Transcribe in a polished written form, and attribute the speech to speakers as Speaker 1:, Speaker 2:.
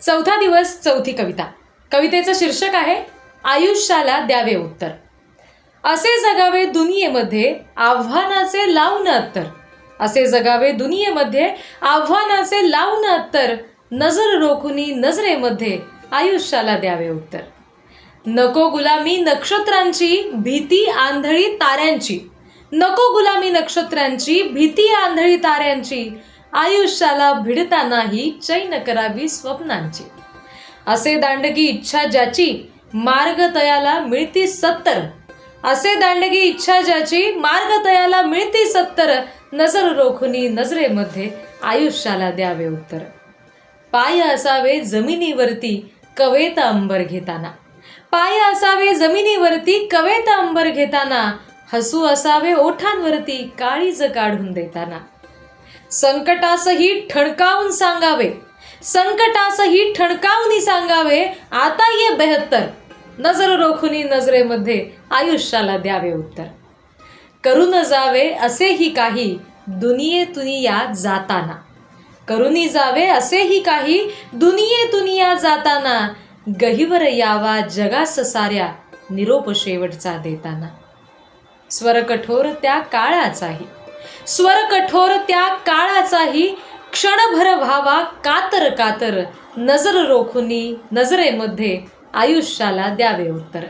Speaker 1: चौथा दिवस चौथी कविता. कवितेचं शीर्षक आहे आयुष्याला द्यावे उत्तर. असे जगावे दुनियेमध्ये आव्हानाचे लावून अत्तर. असे जगावे दुनियेमध्ये आव्हानाचे लावून अत्तर. नजर रोखुनी नजरेमध्ये आयुष्याला द्यावे उत्तर. नको गुलामी नक्षत्रांची भीती आंधळी ताऱ्यांची. नको गुलामी नक्षत्रांची भीती आंधळी ताऱ्यांची. आयुष्याला भिडतानाही चैन करावी स्वप्नांची. असे दांडगी इच्छा ज्याची मार्ग तयाला मिळती 70. असे दांडगी इच्छा ज्याची मार्ग तयाला मिळती 70. नजर रोखुनी नजरेमध्ये आयुष्याला द्यावे उत्तर. पाय असावे जमिनीवरती कवेत अंबर घेताना. पाय असावे जमिनीवरती कवेत अंबर घेताना. हसू असावे ओठांवरती काळीज काढून देताना. संकटासही ठणकावून सांगावे. संकटासही ठणकावून सांगावे. आता ये 72. नजर रोखुनी नजरेमध्ये आयुष्याला द्यावे उत्तर. करून जावे असेही काही दुनियेतून या जाताना. करुनी जावे असेही काही दुनियेतून या जाताना. गहिवर यावा जगास साऱ्या निरोप शेवटचा देताना. स्वर कठोर त्या काळाचाही. स्वर कठोर त्या काळाचाही. क्षणभर व्हावा कातर कातर. नजर रोखुनी नजरेमध्ये आयुष्याला द्यावे उत्तर.